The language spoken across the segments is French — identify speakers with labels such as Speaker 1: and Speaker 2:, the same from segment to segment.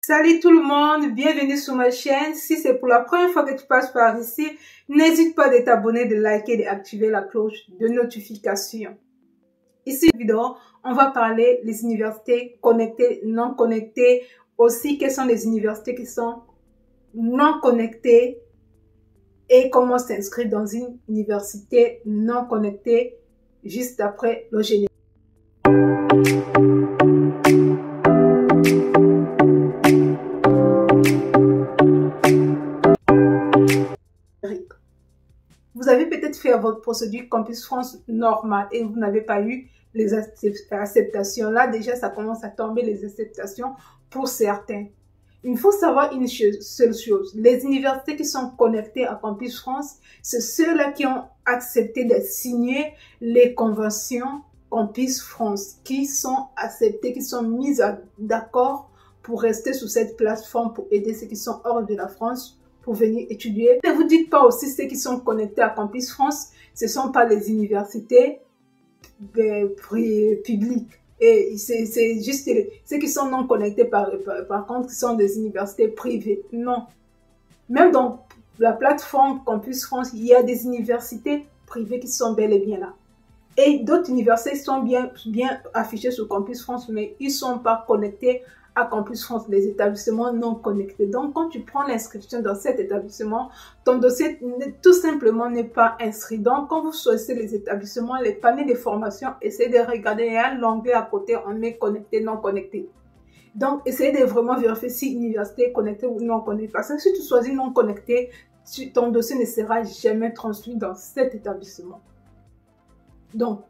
Speaker 1: Salut tout le monde, bienvenue sur ma chaîne. Si c'est pour la première fois que tu passes par ici, n'hésite pas de t'abonner, de liker et d'activer la cloche de notification. Ici, vidéo, on va parler des universités connectées, non connectées. Aussi, quelles sont les universités qui sont non connectées et comment s'inscrire dans une université non connectée juste après le générique. Vous avez peut-être fait votre procédure Campus France normale et vous n'avez pas eu les acceptations. Là, déjà, ça commence à tomber les acceptations pour certains. Il faut savoir une seule chose. Les universités qui sont connectées à Campus France, c'est ceux-là qui ont accepté de signer les conventions Campus France, qui sont acceptées, qui sont mises d'accord pour rester sur cette plateforme pour aider ceux qui sont hors de la France pour venir étudier. Ne vous dites pas aussi ceux qui sont connectés à Campus France, ce ne sont pas les universités publiques. Et c'est juste ceux qui sont non connectés par contre, qui sont des universités privées. Non. Même dans la plateforme Campus France, il y a des universités privées qui sont bel et bien là. Et d'autres universités sont bien affichées sur Campus France, mais ils ne sont pas connectés à Campus France, les établissements non connectés. Donc, quand tu prends l'inscription dans cet établissement, ton dossier tout simplement n'est pas inscrit. Donc, quand vous choisissez les établissements, les paniers de formation, essayez de regarder, il y a l'onglet à côté, on met connecté, non connecté. Donc, essayez de vraiment vérifier si l'université est connectée ou non connectée. Parce que si tu choisis non connecté, ton dossier ne sera jamais transmis dans cet établissement. Donc,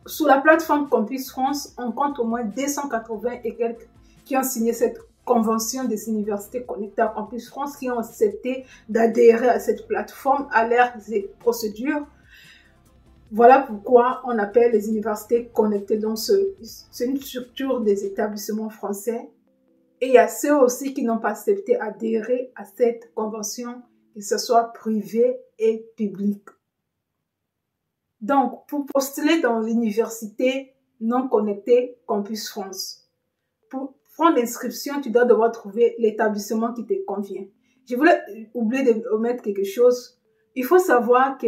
Speaker 1: sur la plateforme Campus France, on compte au moins 280 et quelques qui ont signé cette convention des universités connectées à Campus France, qui ont accepté d'adhérer à cette plateforme à l'ère des procédures. Voilà pourquoi on appelle les universités connectées. Donc, c'est une structure des établissements français. Et il y a ceux aussi qui n'ont pas accepté d'adhérer à cette convention, que ce soit privé et public. Donc, pour postuler dans l'université non connectée Campus France, pour prendre l'inscription, tu dois devoir trouver l'établissement qui te convient. Je voulais oublier de omettre quelque chose. Il faut savoir que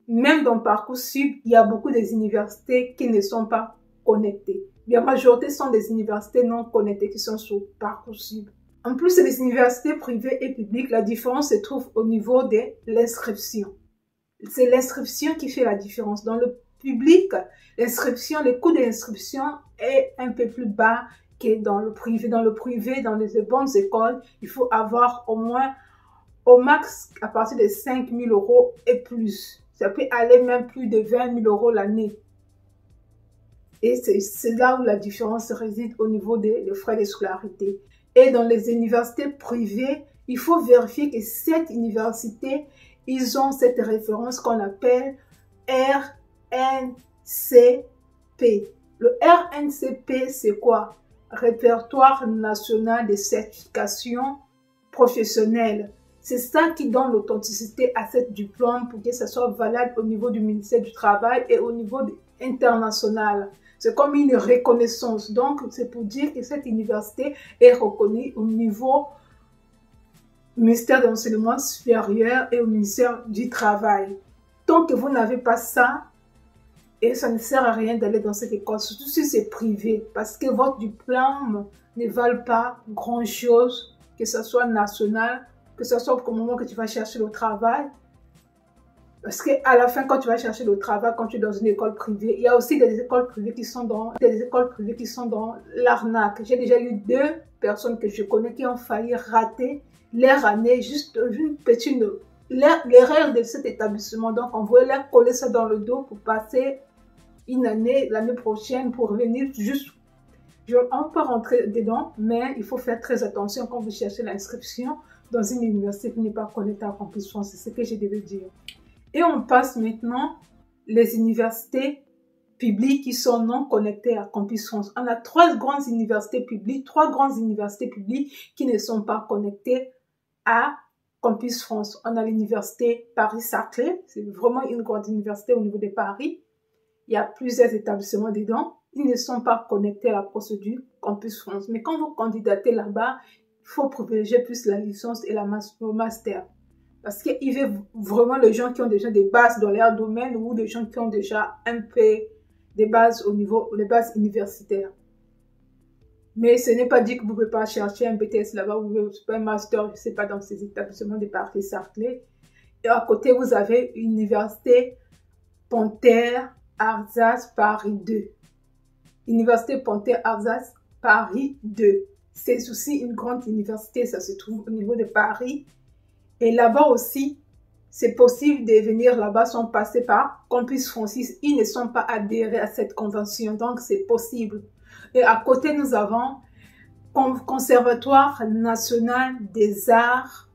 Speaker 1: même dans Parcoursup, il y a beaucoup des universités qui ne sont pas connectées. La majorité sont des universités non connectées qui sont sur Parcoursup. En plus, les universités privées et publiques, la différence se trouve au niveau de l'inscription. C'est l'inscription qui fait la différence. Dans le public, l'inscription, le coût de l'inscription est un peu plus bas que dans le privé. Dans le privé, dans les bonnes écoles, il faut avoir au moins, au max, à partir de 5 000 € et plus. Ça peut aller même plus de 20 000 € l'année. Et c'est là où la différence réside au niveau des frais de scolarité. Et dans les universités privées, il faut vérifier que cette université, ils ont cette référence qu'on appelle RNCP. Le RNCP, c'est quoi? Répertoire national de certification professionnelle. C'est ça qui donne l'authenticité à cette diplôme pour que ça soit valable au niveau du ministère du Travail et au niveau international. C'est comme une reconnaissance. Donc, c'est pour dire que cette université est reconnue au niveau ministère de l'enseignement supérieur et au ministère du Travail. Tant que vous n'avez pas ça, et ça ne sert à rien d'aller dans cette école, surtout si c'est privé, parce que votre diplôme ne valent pas grand-chose, que ce soit national, que ce soit au moment que tu vas chercher le travail. Parce qu'à la fin, quand tu vas chercher le travail, quand tu es dans une école privée, il y a aussi des écoles privées qui sont dans l'arnaque. J'ai déjà eu 2 personnes que je connais qui ont failli rater leur année, juste une petite l'erreur de cet établissement. Donc, on voulait leur coller ça dans le dos pour passer une année, l'année prochaine, pour revenir juste. On peut rentrer dedans, mais il faut faire très attention quand vous cherchez l'inscription dans une université qui n'est pas connectée à Campus France. C'est ce que je devais dire. Et on passe maintenant les universités publiques qui sont non connectées à Campus France. On a 3 grandes universités publiques qui ne sont pas connectées à Campus France. On a l'université Paris-Saclay, c'est vraiment une grande université au niveau de Paris. Il y a plusieurs établissements dedans. ils ne sont pas connectés à la procédure Campus France. Mais quand vous candidatez là-bas, il faut privilégier plus la licence et le master. Parce qu'ils veulent vraiment les gens qui ont déjà des bases dans leur domaine ou des gens qui ont déjà un peu des bases au niveau, les bases universitaires. Mais ce n'est pas dit que vous ne pouvez pas chercher un BTS là-bas, vous pouvez faire un master, je ne sais pas, dans ces établissements de Paris-Saclay. Et à côté, vous avez l'université Panthère Alsace Paris 2. Université Panthère Alsace Paris 2. C'est aussi une grande université, ça se trouve au niveau de Paris. Et là-bas aussi, c'est possible de venir là-bas sans passer par Campus Francis. Ils ne sont pas adhérés à cette convention, donc c'est possible. Et à côté, nous avons Conservatoire national des arts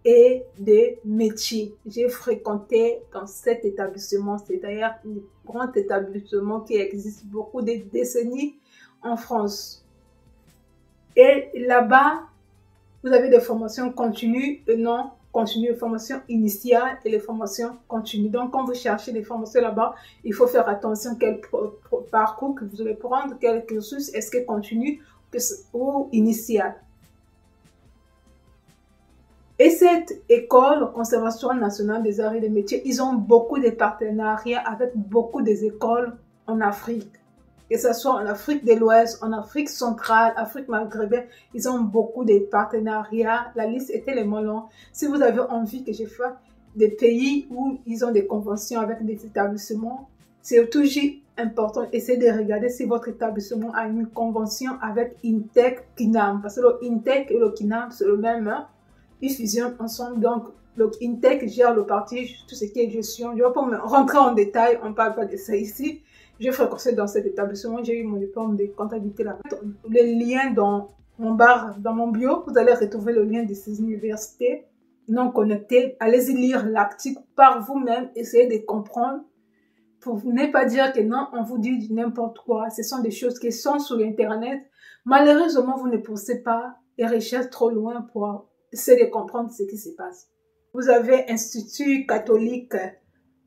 Speaker 1: et des métiers. J'ai fréquenté dans cet établissement. C'est d'ailleurs un grand établissement qui existe beaucoup de décennies en France. Et là-bas, vous avez des formations continues et non continues, les formations initiales et les formations continues. Donc, quand vous cherchez les formations là-bas, il faut faire attention quel parcours que vous allez prendre, quel cursus, est-ce que continue ou initial. Et cette école, Conservatoire nationale des arts et des métiers, ils ont beaucoup de partenariats avec beaucoup des écoles en Afrique. Que ce soit en Afrique de l'Ouest, en Afrique centrale, Afrique maghrébine, ils ont beaucoup de partenariats. La liste est tellement longue. Si vous avez envie que je fasse des pays où ils ont des conventions avec des établissements, c'est toujours important. Essayez de regarder si votre établissement a une convention avec Intec Kinam. Parce que le Intec et le Kinam, c'est le même. Hein? Ils fusionnent ensemble. Donc, le Intec gère le parti, tout ce qui est gestion. Je ne vais pas me rentrer en détail. On ne parle pas de ça ici. J'ai fréquenté dans cet établissement, j'ai eu mon diplôme de comptabilité là. Le lien dans mon bar, dans mon bio, vous allez retrouver le lien de ces universités non connectées. Allez-y lire l'article par vous-même, essayez de comprendre pour ne pas dire que non, on vous dit n'importe quoi. Ce sont des choses qui sont sur Internet. Malheureusement, vous ne poussez pas les recherches trop loin pour essayer de comprendre ce qui se passe. Vous avez Institut catholique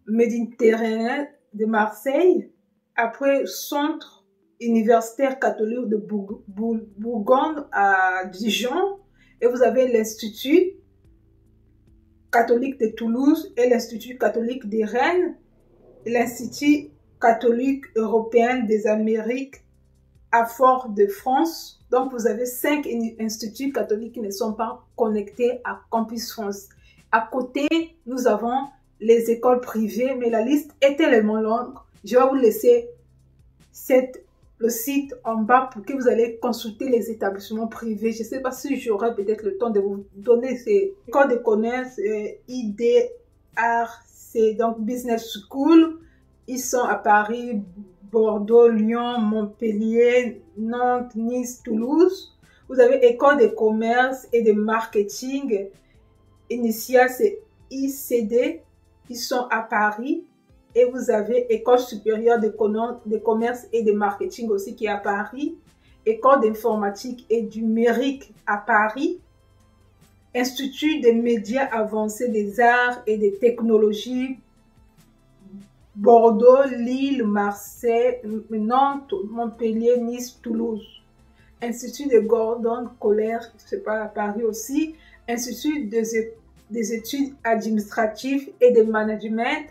Speaker 1: méditerranéen de Marseille. Après, Centre universitaire catholique de Bourgogne à Dijon. Et vous avez l'Institut catholique de Toulouse et l'Institut catholique de Rennes. L'Institut catholique européen des Amériques à Fort-de-France. Donc, vous avez 5 instituts catholiques qui ne sont pas connectés à Campus France. À côté, nous avons les écoles privées, mais la liste est tellement longue. Je vais vous laisser le site en bas pour que vous allez consulter les établissements privés. Je ne sais pas si j'aurai peut-être le temps de vous donner ces écoles de commerce, IDRC, donc Business School. Ils sont à Paris, Bordeaux, Lyon, Montpellier, Nantes, Nice, Toulouse. Vous avez école de commerce et de marketing. Initial, c'est ICD. Ils sont à Paris. Et vous avez École supérieure de commerce et de marketing aussi qui est à Paris. École d'informatique et du numérique à Paris. Institut des médias avancés des arts et des technologies. Bordeaux, Lille, Marseille, Nantes, Montpellier, Nice, Toulouse. Institut de Gordon Colère, c'est pas à Paris aussi. Institut des études administratives et de management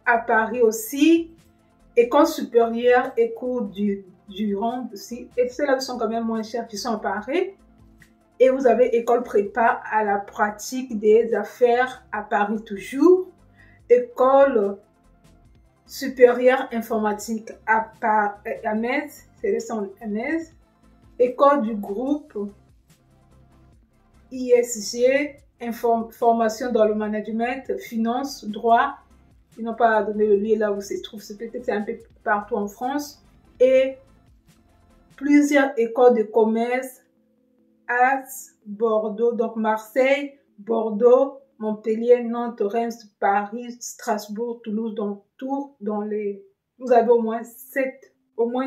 Speaker 1: à Paris aussi, école supérieure et cours du Rhône aussi, et ceux-là sont quand même moins chers qui sont à Paris. Et vous avez école prépa à la pratique des affaires à Paris toujours, école supérieure informatique à Metz, c'est le centre à Metz, école du groupe ISG, formation dans le management, finance, droit. Ils n'ont pas donné le lieu là où se trouve, c'est peut-être un peu partout en France. Et plusieurs écoles de commerce à Bordeaux, donc Marseille, Bordeaux, Montpellier, Nantes, Reims, Paris, Strasbourg, Toulouse, donc Tours, vous avez au moins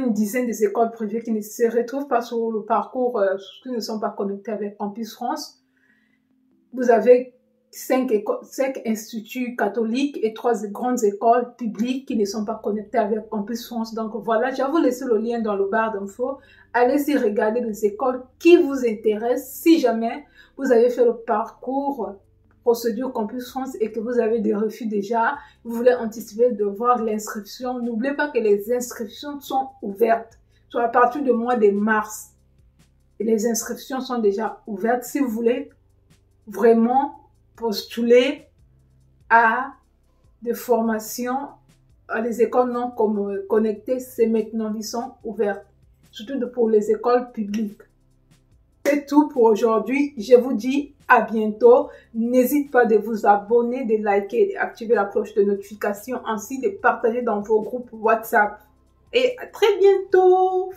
Speaker 1: une dizaine des écoles privées qui ne se retrouvent pas sur le parcours, qui ne sont pas connectées avec Campus France. Vous avez 5 instituts catholiques et 3 grandes écoles publiques qui ne sont pas connectées avec Campus France. Donc voilà, je vais vous laisser le lien dans le barre d'infos. Allez-y regarder les écoles qui vous intéressent. Si jamais vous avez fait le parcours procédure Campus France et que vous avez des refus déjà, vous voulez anticiper de voir l'inscription, n'oubliez pas que les inscriptions sont ouvertes. Soit à partir du mois de mars, et les inscriptions sont déjà ouvertes. Si vous voulez vraiment postuler à des formations à les écoles non connectées, c'est maintenant, ils sont ouvertes, surtout pour les écoles publiques. C'est tout pour aujourd'hui. Je vous dis à bientôt. N'hésitez pas de vous abonner, de liker, d'activer la cloche de notification, ainsi de partager dans vos groupes WhatsApp. Et à très bientôt.